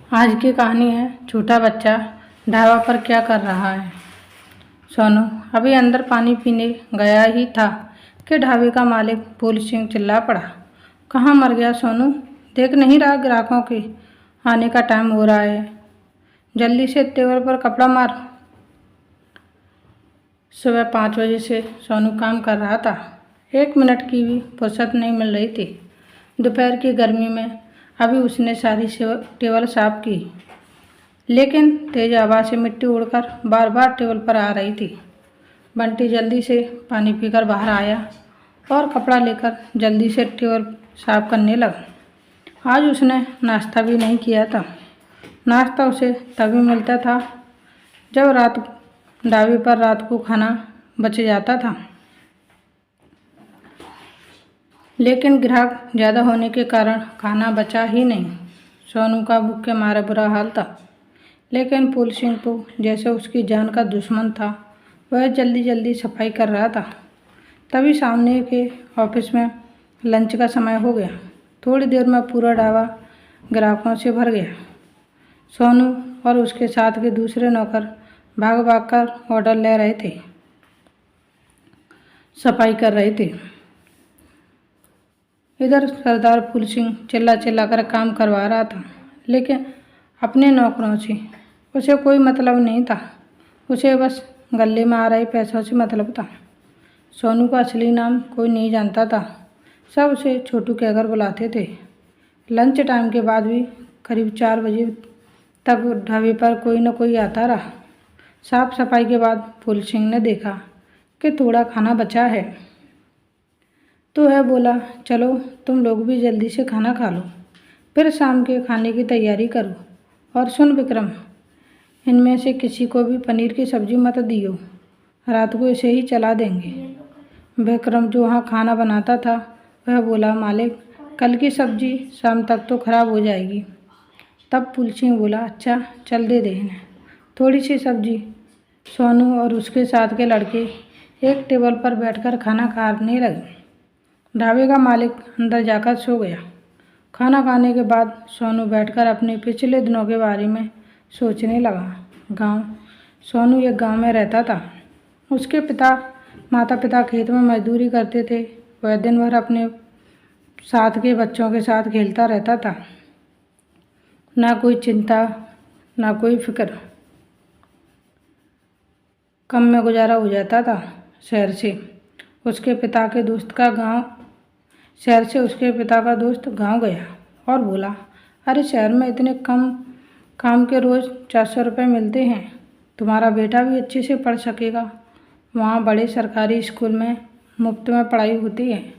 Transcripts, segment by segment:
आज की कहानी है छोटा बच्चा ढाबा पर क्या कर रहा है। सोनू अभी अंदर पानी पीने गया ही था कि ढाबे का मालिक फूल सिंह चिल्ला पड़ा। कहाँ मर गया सोनू? देख नहीं रहा ग्राहकों के आने का टाइम हो रहा है, जल्दी से टेबल पर कपड़ा मार। सुबह 5 बजे से सोनू काम कर रहा था। 1 मिनट की भी फुर्सत नहीं मिल रही थी। दोपहर की गर्मी में अभी उसने सारी टेबल साफ की, लेकिन तेज आवाज़ से मिट्टी उड़कर बार बार टेबल पर आ रही थी। बंटी जल्दी से पानी पीकर बाहर आया और कपड़ा लेकर जल्दी से टेबल साफ करने लगा। आज उसने नाश्ता भी नहीं किया था। नाश्ता उसे तभी मिलता था जब ढाबे पर रात को खाना बच जाता था, लेकिन ग्राहक ज़्यादा होने के कारण खाना बचा ही नहीं। सोनू का भूख के मारे बुरा हाल था, लेकिन फूल सिंह तो जैसे उसकी जान का दुश्मन था। वह जल्दी जल्दी सफाई कर रहा था। तभी सामने के ऑफिस में लंच का समय हो गया। थोड़ी देर में पूरा ढाबा ग्राहकों से भर गया। सोनू और उसके साथ के दूसरे नौकर भाग भाग कर ऑर्डर ले रहे थे, सफाई कर रहे थे। इधर सरदार फूल सिंह चिल्ला चिल्ला कर काम करवा रहा था, लेकिन अपने नौकरों से उसे कोई मतलब नहीं था। उसे बस गले में आ रहे पैसों से मतलब था। सोनू का असली नाम कोई नहीं जानता था। सब उसे छोटू कहकर बुलाते थे। लंच टाइम के बाद भी करीब 4 बजे तक ढाबे पर कोई न कोई आता रहा। साफ सफाई के बाद फूल सिंह ने देखा कि थोड़ा खाना बचा है, तो वह बोला, चलो तुम लोग भी जल्दी से खाना खा लो, फिर शाम के खाने की तैयारी करो। और सुन विक्रम, इनमें से किसी को भी पनीर की सब्ज़ी मत दियो, रात को इसे ही चला देंगे। विक्रम जो वहाँ खाना बनाता था वह बोला, मालिक कल की सब्ज़ी शाम तक तो ख़राब हो जाएगी। तब फूल सिंह बोला, अच्छा चल दे इन्हें थोड़ी सी सब्ज़ी। सोनू और उसके साथ के लड़के एक टेबल पर बैठकर खाना खाने लगे। ढाबे का मालिक अंदर जाकर सो गया। खाना खाने के बाद सोनू बैठकर अपने पिछले दिनों के बारे में सोचने लगा। सोनू एक गांव में रहता था। उसके माता पिता खेत में मजदूरी करते थे। वह दिन भर अपने साथ के बच्चों के साथ खेलता रहता था। ना कोई चिंता, ना कोई फिक्र। कम में गुजारा हो जाता था। शहर से उसके पिता का दोस्त गांव गया और बोला, अरे शहर में इतने कम काम के रोज़ 400 रुपये मिलते हैं, तुम्हारा बेटा भी अच्छे से पढ़ सकेगा। वहाँ बड़े सरकारी स्कूल में मुफ्त में पढ़ाई होती है।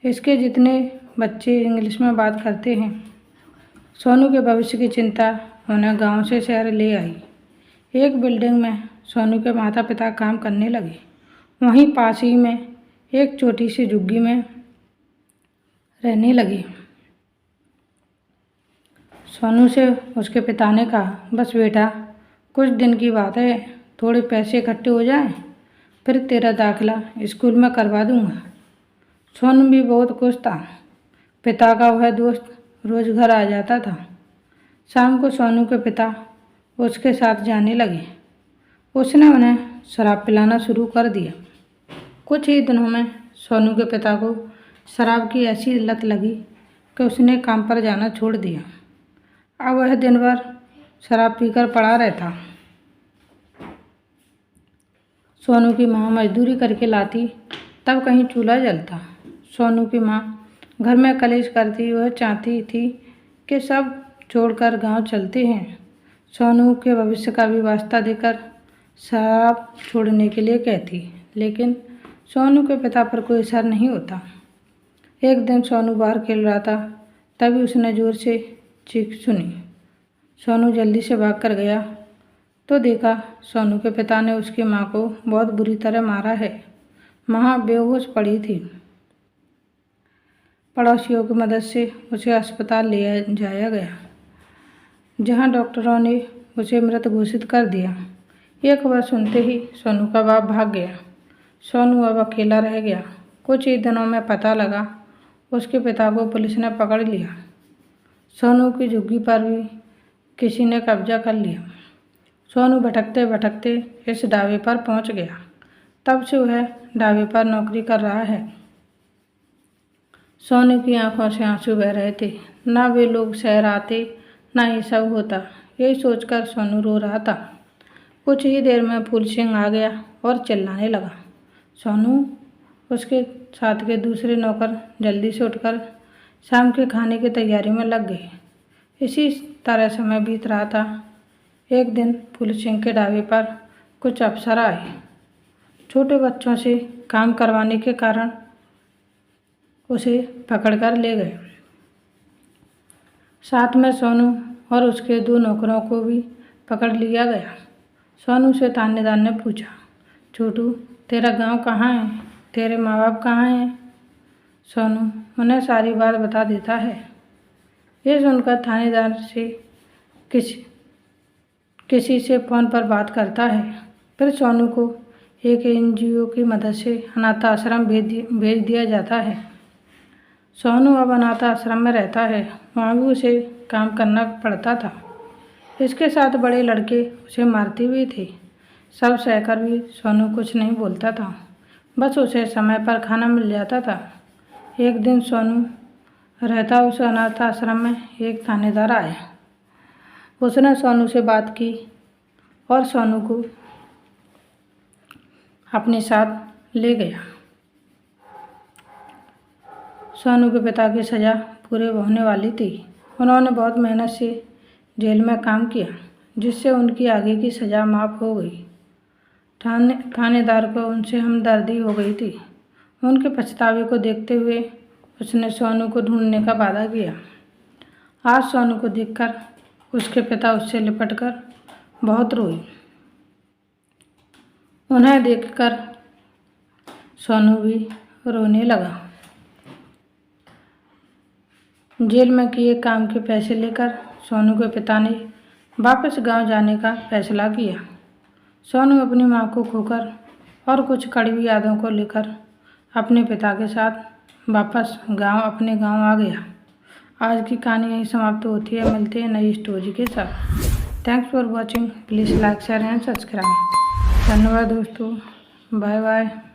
इसके जितने बच्चे इंग्लिश में बात करते हैं। सोनू के भविष्य की चिंता उन्हें गांव से शहर ले आई। एक बिल्डिंग में सोनू के माता पिता काम करने लगे। वहीं पास ही में एक छोटी सी झुग्गी में रहने लगे। सोनू से उसके पिता ने कहा, बस बेटा कुछ दिन की बात है, थोड़े पैसे इकट्ठे हो जाएं, फिर तेरा दाखिला स्कूल में करवा दूंगा। सोनू भी बहुत खुश था। पिता का वह दोस्त रोज़ घर आ जाता था। शाम को सोनू के पिता उसके साथ जाने लगे। उसने उन्हें शराब पिलाना शुरू कर दिया। कुछ ही दिनों में सोनू के पिता को शराब की ऐसी लत लगी कि उसने काम पर जाना छोड़ दिया। अब वह दिन भर शराब पीकर पड़ा रहता। सोनू की माँ मजदूरी करके लाती, तब कहीं चूल्हा जलता। सोनू की माँ घर में कलेश करती। वह चाहती थी कि सब छोड़कर गांव चलते हैं। सोनू के भविष्य का भी वास्ता देकर शराब छोड़ने के लिए कहती, लेकिन सोनू के पिता पर कोई असर नहीं होता। एक दिन सोनू बाहर खेल रहा था, तभी उसने ज़ोर से चीख सुनी। सोनू जल्दी से भाग कर गया तो देखा सोनू के पिता ने उसकी माँ को बहुत बुरी तरह मारा है। माँ बेहोश पड़ी थी। पड़ोसियों की मदद से उसे अस्पताल ले जाया गया, जहाँ डॉक्टरों ने उसे मृत घोषित कर दिया। यह खबर सुनते ही सोनू का बाप भाग गया। सोनू अब अकेला रह गया। कुछ ही दिनों में पता लगा उसके पिता को पुलिस ने पकड़ लिया। सोनू की झुग्गी पर भी किसी ने कब्जा कर लिया। सोनू भटकते भटकते इस ढाबे पर पहुंच गया। तब से वह ढाबे पर नौकरी कर रहा है। सोनू की आंखों से आंसू बह रहे थे। ना वे लोग शहर आते, ना ये सब होता। यही सोचकर सोनू रो रहा था। कुछ ही देर में फूल सिंह आ गया और चिल्लाने लगा। सोनू, उसके साथ के दूसरे नौकर जल्दी से उठकर शाम के खाने की तैयारी में लग गए। इसी तरह समय बीत रहा था। एक दिन फूल सिंह के ढाबे पर कुछ अफसर आए। छोटे बच्चों से काम करवाने के कारण उसे पकड़कर ले गए। साथ में सोनू और उसके 2 नौकरों को भी पकड़ लिया गया। सोनू से थानेदार ने पूछा, छोटू, तेरा गांव कहाँ है? तेरे माँ बाप कहाँ हैं? सोनू उन्हें सारी बात बता देता है। ये सुनकर थानेदार से किसी से फ़ोन पर बात करता है। फिर सोनू को एक NGO की मदद से अनाथ आश्रम भेज दिया जाता है। सोनू अब अनाथ आश्रम में रहता है। वहाँ भी उसे काम करना पड़ता था। इसके साथ बड़े लड़के उसे मारते भी थे। सब सहकर भी सोनू कुछ नहीं बोलता था। बस उसे समय पर खाना मिल जाता था। एक दिन सोनू रहता उस अनाथ आश्रम में एक थानेदार आया। उसने सोनू से बात की और सोनू को अपने साथ ले गया। सोनू के पिता की सज़ा पूरे होने वाली थी। उन्होंने बहुत मेहनत से जेल में काम किया, जिससे उनकी आगे की सज़ा माफ़ हो गई। थानेदार को उनसे हमदर्दी हो गई थी। उनके पछतावे को देखते हुए उसने सोनू को ढूंढने का वादा किया। आज सोनू को देखकर उसके पिता उससे लिपटकर बहुत रोए। उन्हें देखकर सोनू भी रोने लगा। जेल में किए काम के पैसे लेकर सोनू के पिता ने वापस गांव जाने का फैसला किया। सोनू अपनी मां को खोकर और कुछ कड़वी यादों को लेकर अपने पिता के साथ वापस अपने गांव आ गया। आज की कहानी यहीं समाप्त होती है। मिलते हैं नई स्टोरी के साथ। Thanks for watching. Please like, share and subscribe. धन्यवाद दोस्तों। Bye bye.